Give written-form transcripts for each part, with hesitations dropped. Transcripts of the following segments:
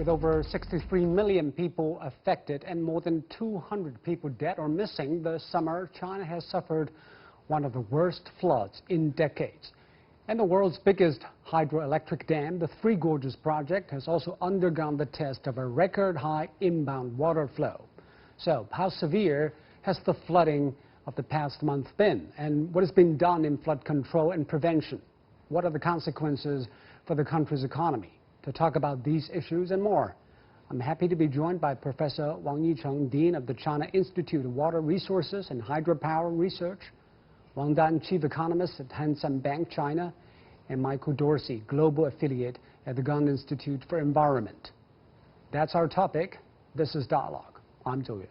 With over 63 million people affected and more than 200 people dead or missing this summer, China has suffered one of the worst floods in decades. And the world's biggest hydroelectric dam, the Three Gorges Project, has also undergone the test of a record-high inbound water flow. So, how severe has the flooding of the past month been? And what has been done in flood control and prevention? What are the consequences for the country's economy? To talk about these issues and more, I'm happy to be joined by Professor Wang Yicheng, Dean of the China Institute of Water Resources and Hydropower Research, Wang Dan, Chief Economist at Hang Seng Bank, China, and Michael Dorsey, Global Affiliate at the Gunn Institute for Environment. That's our topic. This is Dialogue. I'm Zhou Yue.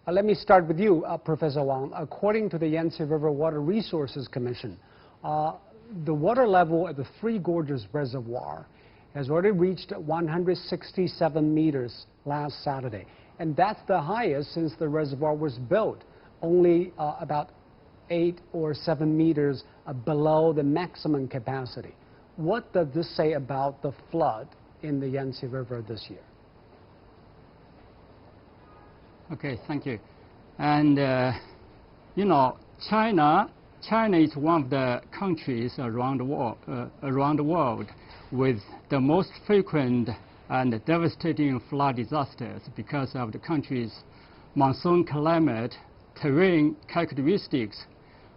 Let me start with you, Professor Wang. According to the Yangtze River Water Resources Commission, the water level at the Three Gorges Reservoir has already reached 167 meters last Saturday. And that's the highest since the reservoir was built, only about 8 or 7 meters below the maximum capacity. What does this say about the flood in the Yangtze River this year? Okay, thank you. And you know, China is one of the countries around the world with the most frequent and devastating flood disasters because of the country's monsoon climate, terrain characteristics,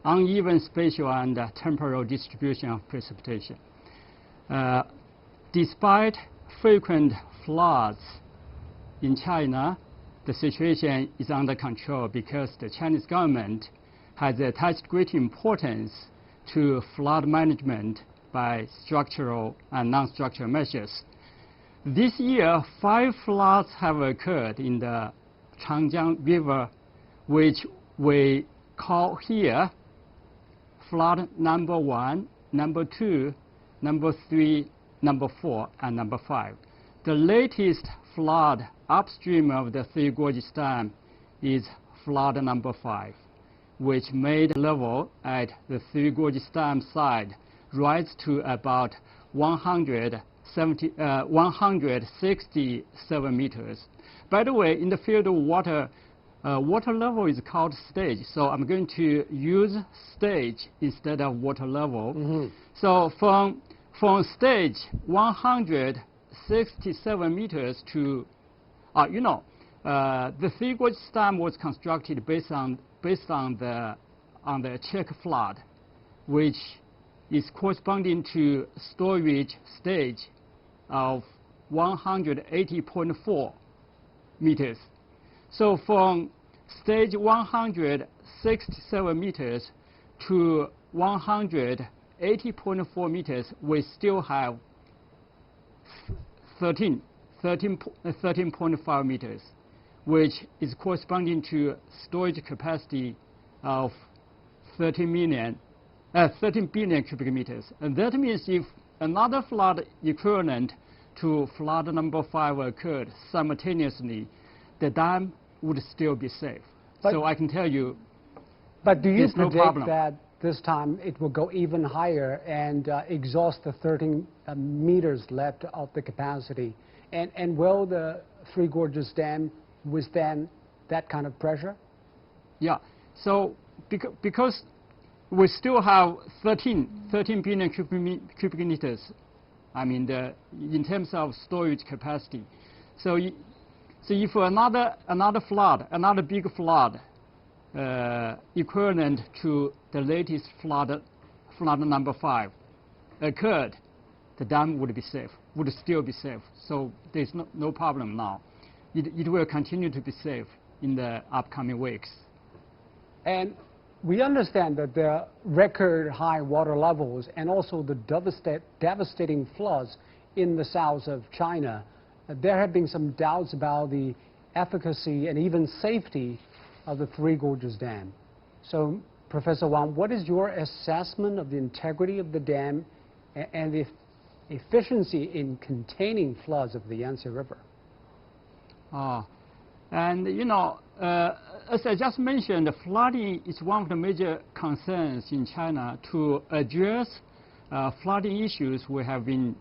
uneven spatial and temporal distribution of precipitation. Despite frequent floods in China, the situation is under control because the Chinese government has attached great importance to flood management by structural and non-structural measures. This year, 5 floods have occurred in the Changjiang River, which we call here flood number 1, number 2, number 3, number 4, and number 5. The latest flood upstream of the Three Gorges Dam is flood number 5, which made level at the Three Gorges Dam side rise to about 167 meters. By the way, in the field of water, water level is called stage, so I'm going to use stage instead of water level. So from stage 167 meters to, the Three Gorges Dam was constructed based on the check flood, which is corresponding to storage stage of 180.4 meters. So from stage 167 meters to 180.4 meters, we still have 13.5 meters, which is corresponding to storage capacity of 13 billion cubic meters. And that means if another flood equivalent to flood number 5 occurred simultaneously, the dam would still be safe. So I can tell you, but do you no predict problem. that this time it will go even higher and exhaust the 13 meters left of the capacity? And will the Three Gorges Dam withstand that kind of pressure? Yeah. So because we still have 13 billion cubic meters, I mean, in terms of storage capacity. So if another flood, another big flood, equivalent to the latest flood number 5, occurred, the dam would be safe, would still be safe. So there's no problem now. It will continue to be safe in the upcoming weeks. And we understand that there are record high water levels and also the devastating floods in the south of China. There have been some doubts about the efficacy and even safety of the Three Gorges Dam. So, Professor Wang, what is your assessment of the integrity of the dam and the efficiency in containing floods of the Yangtze River? And as I just mentioned, flooding is one of the major concerns in China. To address flooding issues, we have been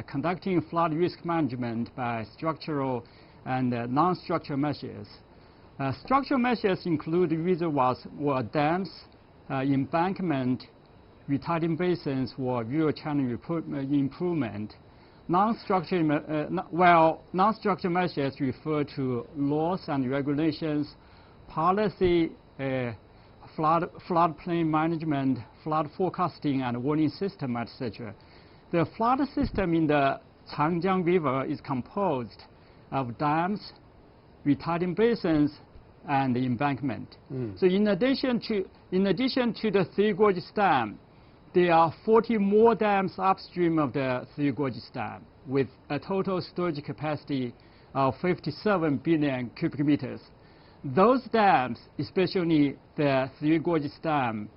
conducting flood risk management by structural and non-structural measures. Structural measures include reservoirs or dams, embankment, retarding basins or river channel improvement. Non-structural measures refer to laws and regulations, policy, floodplain management, flood forecasting and warning system, etc. The flood system in the Changjiang River is composed of dams, retarding basins, and embankment. So in addition to the Three Gorges Dam, there are 40 more dams upstream of the Three Gorges Dam with a total storage capacity of 57 billion cubic meters. Those dams, especially the Three Gorges Dam,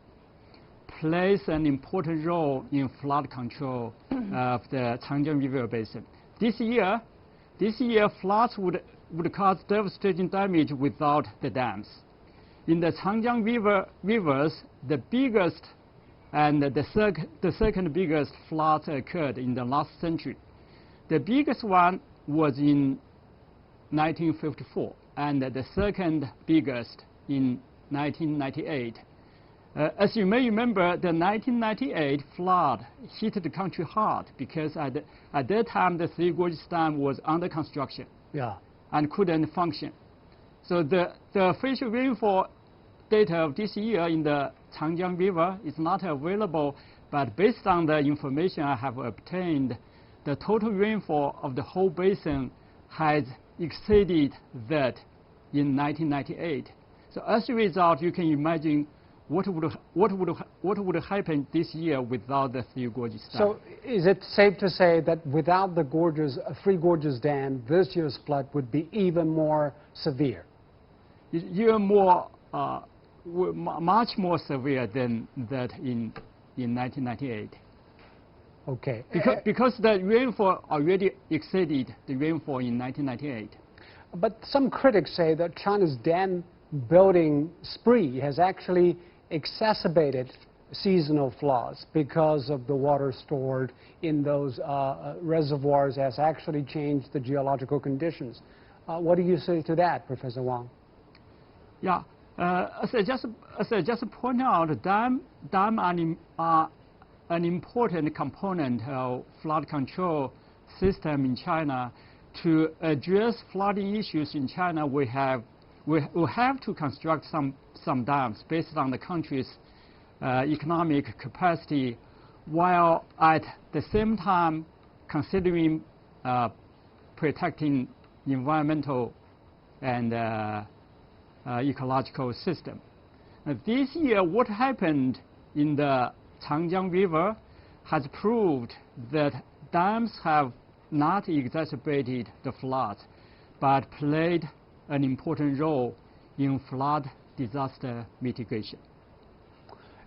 plays an important role in flood control of the Changjiang River basin. This year, floods would cause devastating damage without the dams. In the Changjiang rivers, the biggest and the second biggest floods occurred in the last century. The biggest one was in 1954, and the second biggest in 1998. As you may remember, the 1998 flood hit the country hard because at that time the Three Gorges Dam was under construction and couldn't function. So the official rainfall data of this year in the Changjiang River is not available, but based on the information I have obtained, the total rainfall of the whole basin has exceeded that in 1998. So as a result, you can imagine what would happen this year without the Three Gorges Dam. So is it safe to say that without the Three Gorges Dam, this year's flood would be even more severe? Even more, much more severe than that in 1998. Okay. Because the rainfall already exceeded the rainfall in 1998. But some critics say that China's dam building spree has actually exacerbated seasonal floods because of the water stored in those reservoirs has actually changed the geological conditions. What do you say to that, Professor Wang? Yeah, as I just pointed out, dam are an important component of flood control system in China. To address flooding issues in China, we have to construct some dams based on the country's economic capacity, while at the same time considering protecting environmental and ecological system. This year, what happened in the Changjiang River has proved that dams have not exacerbated the floods, but played an important role in flood disaster mitigation.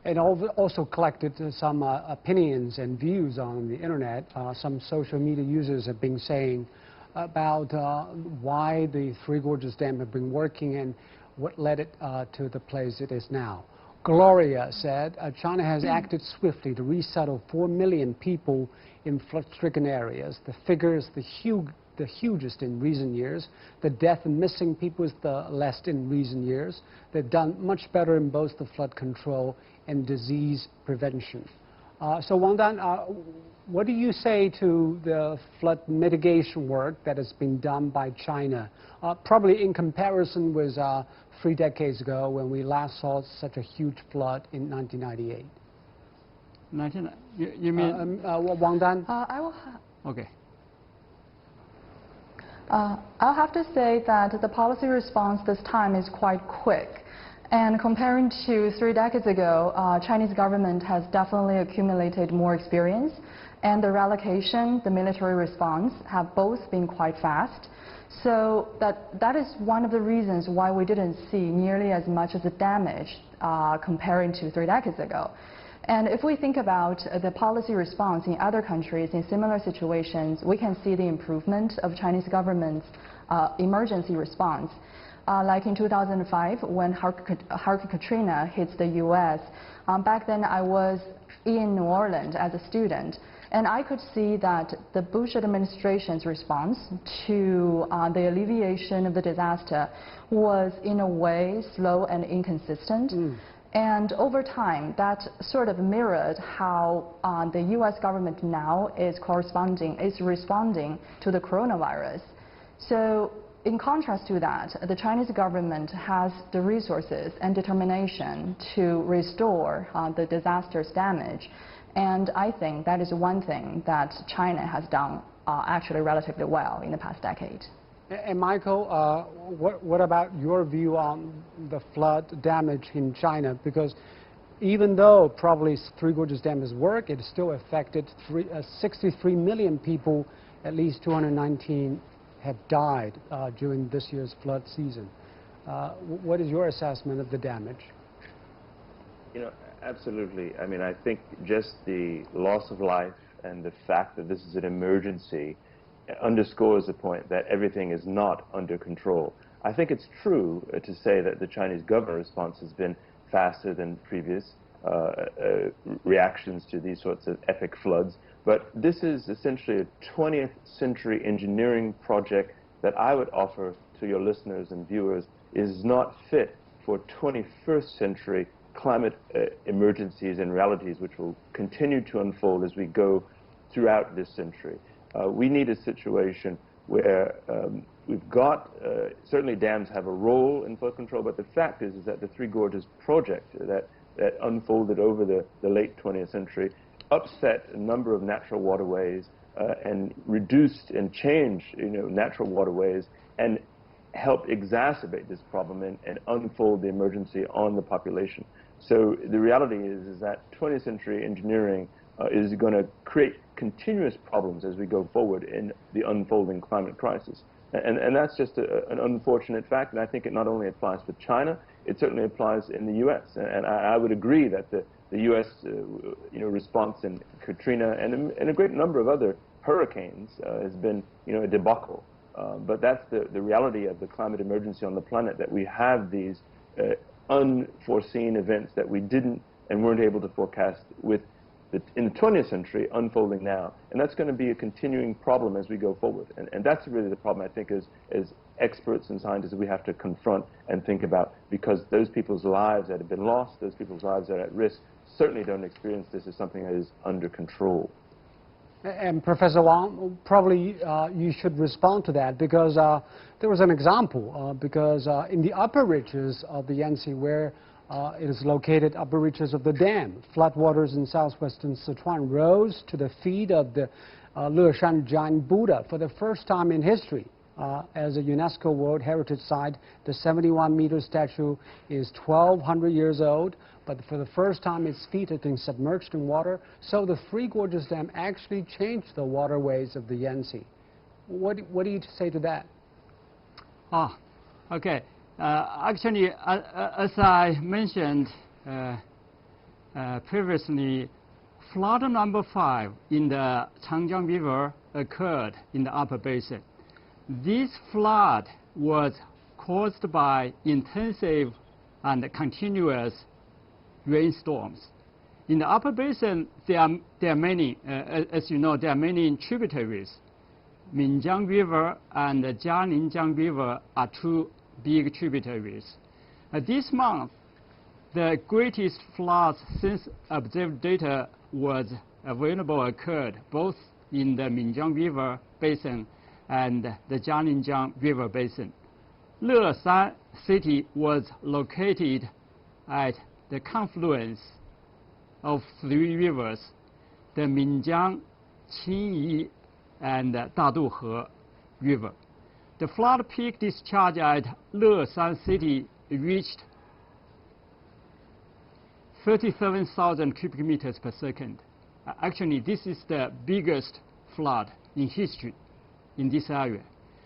And also collected some opinions and views on the internet. Some social media users have been saying about why the Three Gorges Dam have been working and what led it to the place it is now. Gloria said China has acted swiftly to resettle 4 million people in flood-stricken areas. The figure is the hugest in recent years. The death and missing people is the least in recent years. They've done much better in both the flood control and disease prevention. So Wang Dan, what do you say to the flood mitigation work that has been done by China, probably in comparison with 3 decades ago when we last saw such a huge flood in 1998? You mean? Wang Dan? I will. Okay. I'll have to say that the policy response this time is quite quick. And comparing to 3 decades ago, Chinese government has definitely accumulated more experience, and the relocation, the military response have both been quite fast. So that is one of the reasons why we didn't see nearly as much of the damage comparing to 3 decades ago. And if we think about the policy response in other countries in similar situations, we can see the improvement of Chinese government's emergency response. like in 2005 when Hurricane Katrina hits the U.S. Back then I was in New Orleans as a student, and I could see that the Bush administration's response to the alleviation of the disaster was in a way slow and inconsistent. And over time, that sort of mirrored how the U.S. government now is responding to the coronavirus. So in contrast to that, the Chinese government has the resources and determination to restore the disaster's damage. And I think that is one thing that China has done actually relatively well in the past decade. And Michael, what about your view on the flood damage in China? Because even though probably Three Gorges Dam has worked, it still affected 63 million people. At least 219 have died during this year's flood season. What is your assessment of the damage? You know, absolutely. I mean, I think just the loss of life and the fact that this is an emergency underscores the point that everything is not under control. I think it's true to say that the Chinese government response has been faster than previous reactions to these sorts of epic floods, but this is essentially a 20th century engineering project that I would offer to your listeners and viewers is not fit for 21st century climate emergencies and realities which will continue to unfold as we go throughout this century. We need a situation where we've got, certainly dams have a role in flood control, but the fact is that the Three Gorges Project that unfolded over the late 20th century upset a number of natural waterways and reduced and changed, natural waterways and helped exacerbate this problem and unfold the emergency on the population. So the reality is that 20th century engineering is going to create continuous problems as we go forward in the unfolding climate crisis. And that's just an unfortunate fact, and I think it not only applies for China, it certainly applies in the U.S. And I would agree that the U.S. Response in Katrina and a great number of other hurricanes has been a debacle. But that's the reality of the climate emergency on the planet, that we have these unforeseen events that we didn't and weren't able to forecast in the 20th century unfolding now. And that's going to be a continuing problem as we go forward. And that's really the problem, I think, as experts and scientists we have to confront and think about, because those people's lives that have been lost, those people's lives that are at risk, certainly don't experience this as something that is under control. And Professor Wang, probably you should respond to that, because there was an example, because in the upper reaches of the Yangtze, where it is located, upper reaches of the dam, floodwaters in southwestern Sichuan rose to the feet of the Leshan giant Buddha for the first time in history. As a UNESCO World Heritage Site, the 71-meter statue is 1,200 years old, but for the first time its feet have been submerged in water. So the Three Gorges Dam actually changed the waterways of the Yangtze. What do you say to that? Okay. Actually, as I mentioned previously, flood number 5 in the Changjiang River occurred in the upper basin. This flood was caused by intensive and continuous rainstorms. In the upper basin, there are many, as you know, there are many tributaries. Minjiang River and the Jialinjiang River are two big tributaries. This month, the greatest floods since observed data was available occurred both in the Minjiang River basin and the Jialinjiang River basin. Leshan city was located at the confluence of 3 rivers, the Minjiang, Qinyi, and Daduhe River. The flood peak discharge at Leshan city reached 37,000 cubic meters per second. Actually, this is the biggest flood in history in this area.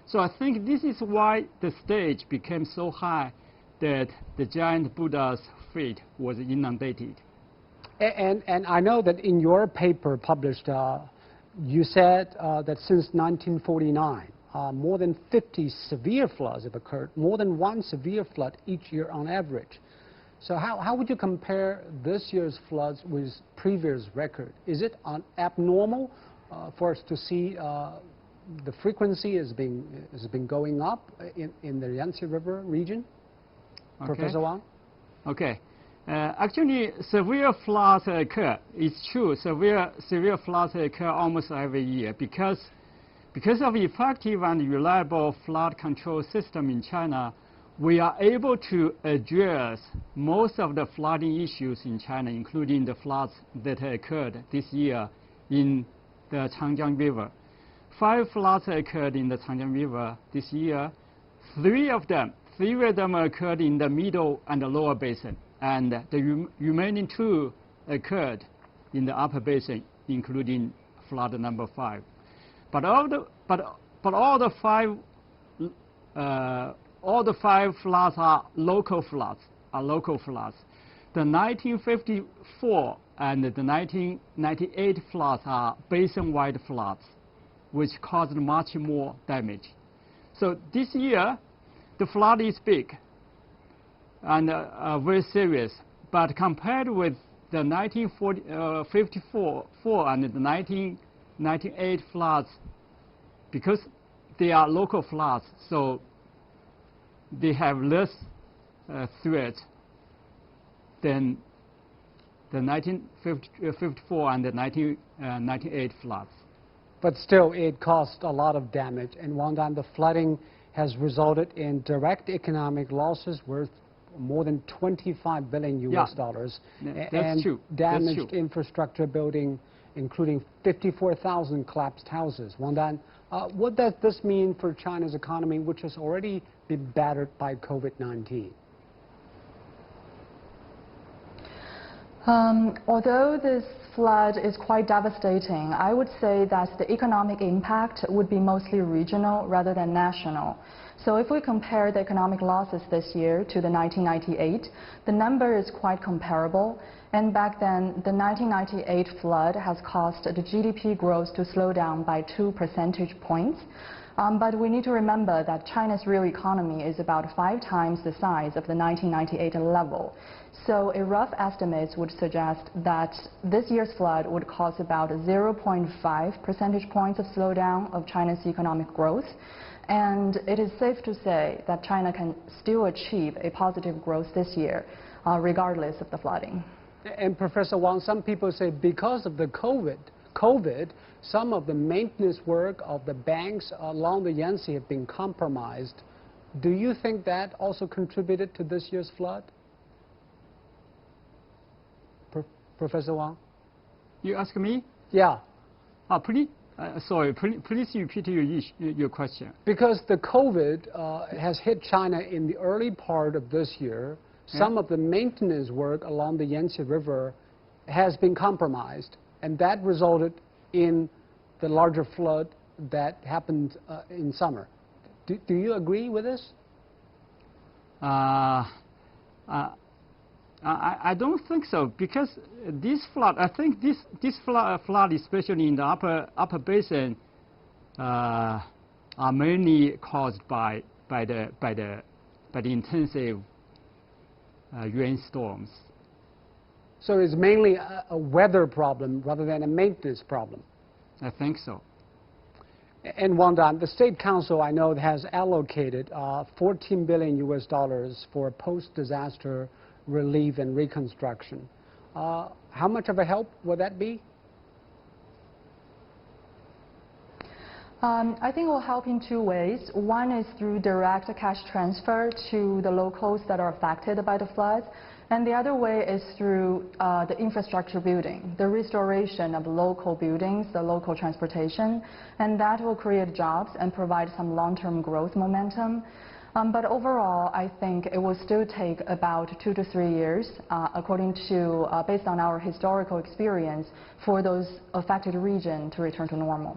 So I think this is why the stage became so high that the giant Buddha's feet was inundated. And I know that in your paper published, you said that since 1949, more than 50 severe floods have occurred, more than one severe flood each year on average. So how would you compare this year's floods with previous record? Is it abnormal for us to see the frequency has been going up in the Yangtze River region? Okay. Professor Wang? Okay. Actually, severe floods occur. It's true. Severe floods occur almost every year because of effective and reliable flood control system in China. We are able to address most of the flooding issues in China, including the floods that occurred this year in the Changjiang River. 5 floods occurred in the Changjiang River this year. 3 of them occurred in the middle and the lower basin, and the remaining 2 occurred in the upper basin, including flood number 5. But all the 5 floods are local floods. The 1954 and the 1998 floods are basin-wide floods, which caused much more damage. So this year, the flood is big and very serious. But compared with the 1954 and the 1998 floods, because they are local floods, so they have less threat than the 1954 and the 1998 floods. But still, it caused a lot of damage. And one time, the flooding has resulted in direct economic losses worth more than $25 billion US dollars. That's true. Damaged infrastructure building, including 54,000 collapsed houses. Wang Dan, what does this mean for China's economy, which has already been battered by COVID-19? Although this flood is quite devastating, I would say that the economic impact would be mostly regional rather than national. So if we compare the economic losses this year to the 1998, the number is quite comparable. And back then, the 1998 flood has caused the GDP growth to slow down by 2 percentage points. But we need to remember that China's real economy is about 5 times the size of the 1998 level. So a rough estimate would suggest that this year's flood would cause about 0.5 percentage points of slowdown of China's economic growth. And it is safe to say that China can still achieve a positive growth this year, regardless of the flooding. And Professor Wang, some people say because of the COVID, some of the maintenance work of the banks along the Yangtze have been compromised. Do you think that also contributed to this year's flood? Professor Wang? You ask me? Yeah. Please repeat your question. Because the COVID has hit China in the early part of this year, some of the maintenance work along the Yangtze River has been compromised, and that resulted in the larger flood that happened in summer. Do you agree with this? I don't think so, because this flood, I think this flood, especially in the upper basin, are mainly caused by the intensive rainstorms. So it's mainly a weather problem rather than a maintenance problem. I think so. And Wang Dan, the State Council, I know, has allocated $14 billion US dollars for post-disaster relief and reconstruction. How much of a help would that be? I think it will help in 2 ways. One is through direct cash transfer to the locals that are affected by the floods. And the other way is through the infrastructure building, the restoration of local buildings, the local transportation. And that will create jobs and provide some long-term growth momentum. But overall, I think it will still take about 2 to 3 years, based on our historical experience, for those affected regions to return to normal.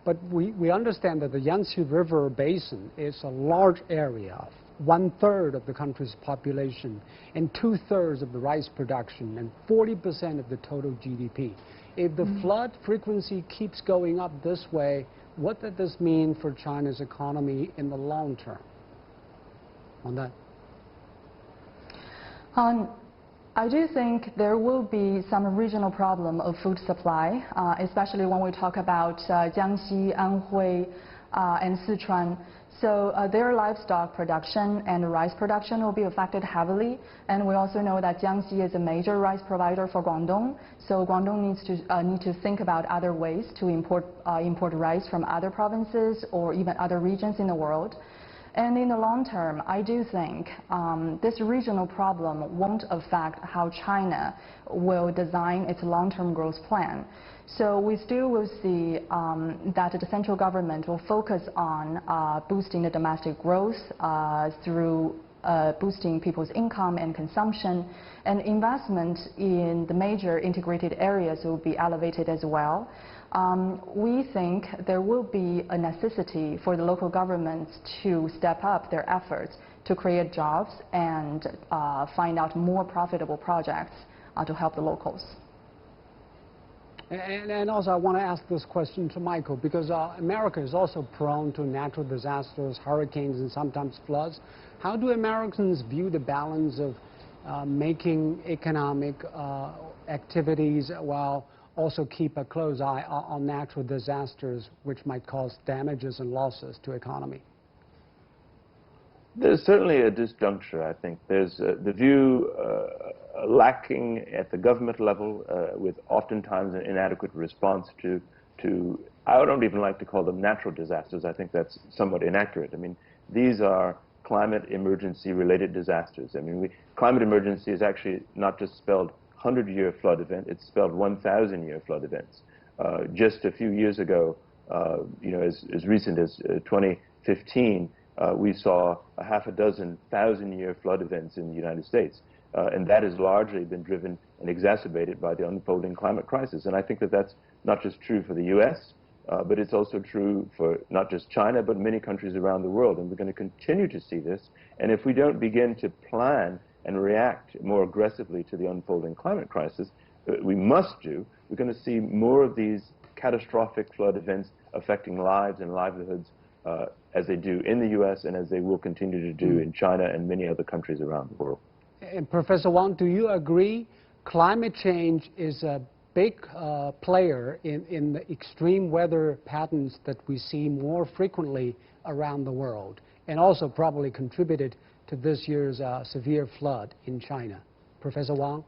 But we understand that the Yangtze River Basin is a large area, 1/3 of the country's population, and 2/3 of the rice production, and 40% of the total GDP. If the flood frequency keeps going up this way, what does this mean for China's economy in the long term? On that. I do think there will be some regional problem of food supply, especially when we talk about Jiangxi, Anhui, and Sichuan. So their livestock production and rice production will be affected heavily. And we also know that Jiangxi is a major rice provider for Guangdong. So Guangdong need to think about other ways to import rice from other provinces or even other regions in the world. And in the long term, I do think this regional problem won't affect how China will design its long-term growth plan. So we still will see that the central government will focus on boosting the domestic growth through boosting people's income and consumption, and investment in the major integrated areas will be elevated as well. We think there will be a necessity for the local governments to step up their efforts to create jobs and find out more profitable projects to help the locals. And also I want to ask this question to Michael, because America is also prone to natural disasters, hurricanes, and sometimes floods. How do Americans view the balance of making economic activities while also keep a close eye on natural disasters which might cause damages and losses to economy? There's certainly a disjuncture, I think. There's the view lacking at the government level with oftentimes an inadequate response to, I don't even like to call them natural disasters. I think that's somewhat inaccurate. I mean, these are climate emergency related disasters. I mean, climate emergency is actually not just spelled 100-year flood event, it's spelled 1,000-year flood events. Just a few years ago, you know, as recent as 2015, we saw a half a dozen 1,000-year flood events in the United States. And that has largely been driven and exacerbated by the unfolding climate crisis. And I think that that's not just true for the U.S., but it's also true for not just China, but many countries around the world. And we're going to continue to see this. And if we don't begin to plan and react more aggressively to the unfolding climate crisis, we must do, we're going to see more of these catastrophic flood events affecting lives and livelihoods as they do in the U.S. and as they will continue to do in China and many other countries around the world. And Professor Wang, do you agree climate change is a big player in the extreme weather patterns that we see more frequently around the world, and also probably contributed to this year's severe flood in China? Professor Wang?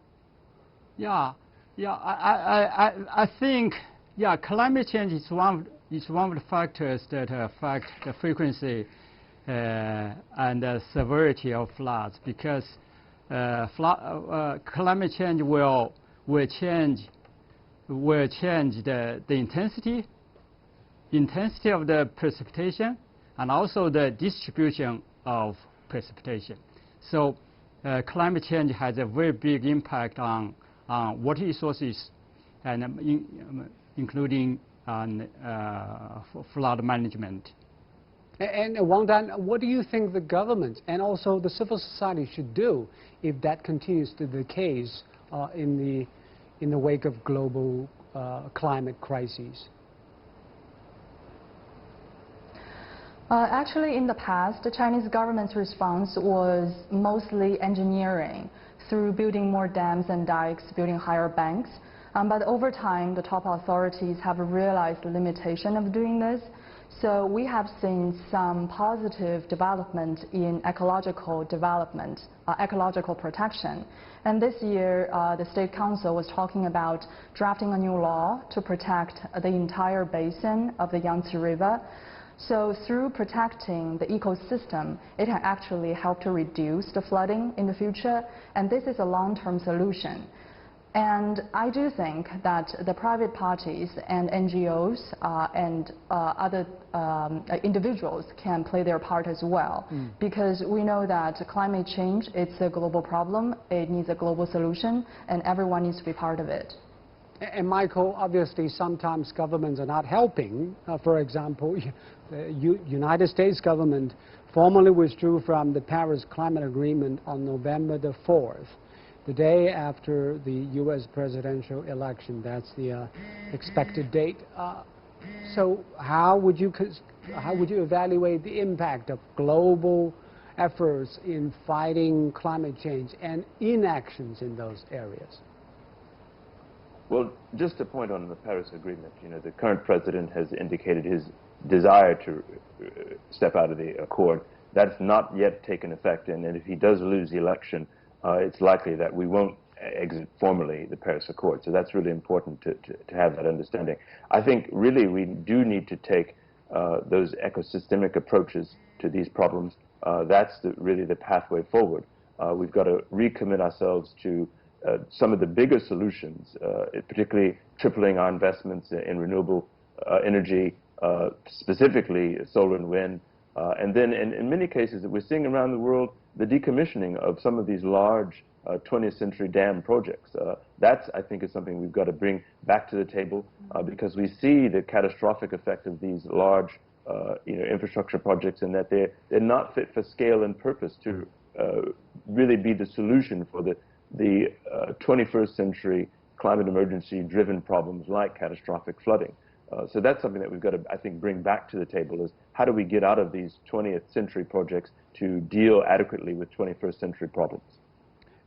Yeah, I think, yeah, climate change is one of the factors that affect the frequency and the severity of floods, because climate change will change the intensity of the precipitation and also the distribution of precipitation. So climate change has a very big impact on water resources, and including on flood management. And Wang Dan, what do you think the government and also the civil society should do if that continues to be the case in the wake of global climate crises? Actually, in the past, the Chinese government's response was mostly engineering through building more dams and dikes, building higher banks. But over time, the top authorities have realized the limitation of doing this. So we have seen some positive development in ecological development, ecological protection. And this year, the State Council was talking about drafting a new law to protect the entire basin of the Yangtze River. So through protecting the ecosystem, it can actually help to reduce the flooding in the future. And this is a long-term solution. And I do think that the private parties and NGOs and other individuals can play their part as well, because we know that climate change, it's a global problem, it needs a global solution, and everyone needs to be part of it. And Michael, obviously sometimes governments are not helping. For example, the United States government formally withdrew from the Paris Climate Agreement on November the 4th. The day after the U.S. presidential election. That's the expected date. So how would you evaluate the impact of global efforts in fighting climate change and inactions in those areas? Well, just a point on the Paris Agreement. You know, the current president has indicated his desire to step out of the accord. That's not yet taken effect, and if he does lose the election, it's likely that we won't exit formally the Paris Accord. So that's really important to have that understanding. I think really we do need to take those ecosystemic approaches to these problems. That's really the pathway forward. We've got to recommit ourselves to some of the bigger solutions, particularly tripling our investments in renewable energy, specifically solar and wind. And then in many cases that we're seeing around the world, the decommissioning of some of these large 20th century dam projects. That's, I think, is something we've got to bring back to the table because we see the catastrophic effect of these large infrastructure projects, and that they're not fit for scale and purpose to really be the solution for the 21st century climate emergency driven problems like catastrophic flooding. So that's something that we've got to, I think, bring back to the table, is how do we get out of these 20th century projects to deal adequately with 21st century problems.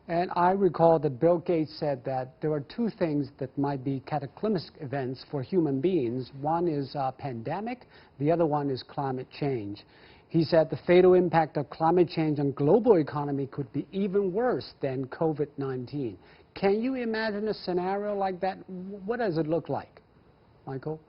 And I recall that Bill Gates said that there are two things that might be cataclysmic events for human beings. One is a pandemic, the other one is climate change. He said the fatal impact of climate change on global economy could be even worse than COVID-19. Can you imagine a scenario like that? What does it look like, Michael?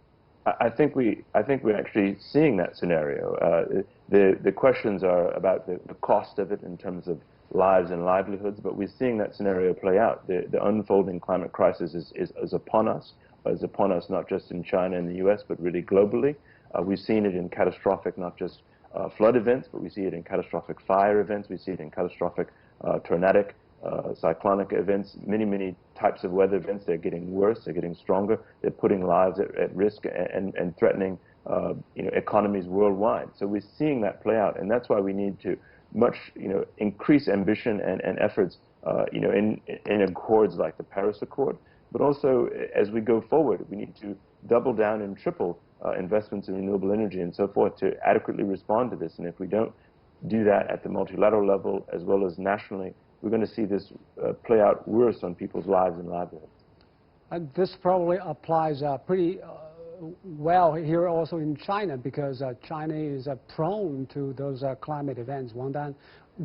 I think we're actually seeing that scenario. The questions are about the cost of it in terms of lives and livelihoods, but we're seeing that scenario play out. The unfolding climate crisis is upon us. Is upon us not just in China and the US, but really globally. We've seen it in catastrophic, not just flood events, but we see it in catastrophic fire events. We see it in catastrophic tornadic, cyclonic events, many types of weather events. They're getting worse, they're getting stronger, they're putting lives at risk and threatening economies worldwide. So we're seeing that play out, and that's why we need to increase ambition and efforts in accords like the Paris Accord, but also as we go forward, we need to double down and triple investments in renewable energy and so forth to adequately respond to this. And if we don't do that at the multilateral level as well as nationally, we're going to see this play out worse on people's lives and livelihoods. This probably applies pretty well here also in China, because China is prone to those climate events. Wang Dan,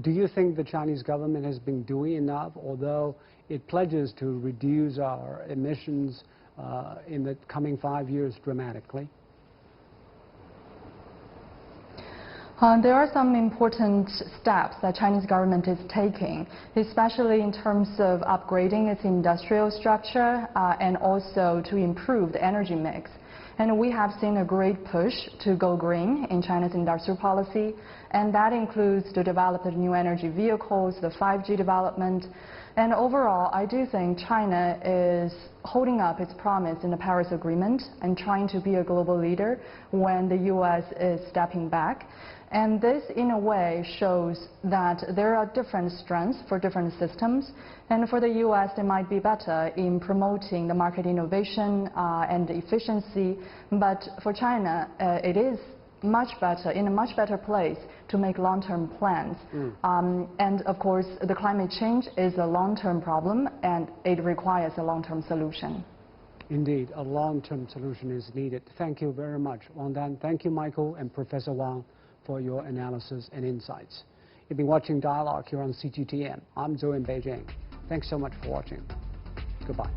do you think the Chinese government has been doing enough, although it pledges to reduce our emissions in the coming 5 years dramatically? There are some important steps that Chinese government is taking, especially in terms of upgrading its industrial structure and also to improve the energy mix. And we have seen a great push to go green in China's industrial policy, and that includes to develop the new energy vehicles, the 5G development. And overall, I do think China is holding up its promise in the Paris Agreement and trying to be a global leader when the US is stepping back. And this, in a way, shows that there are different strengths for different systems. And for the US, they might be better in promoting the market innovation and efficiency. But for China, it is much better, in a much better place to make long-term plans. And of course, the climate change is a long-term problem, and it requires a long-term solution. Indeed, a long-term solution is needed. Thank you very much, Wang Dan. Thank you, Michael and Professor Wang, for your analysis and insights. You've been watching Dialogue here on CGTN. I'm Joe in Beijing. Thanks so much for watching. Goodbye.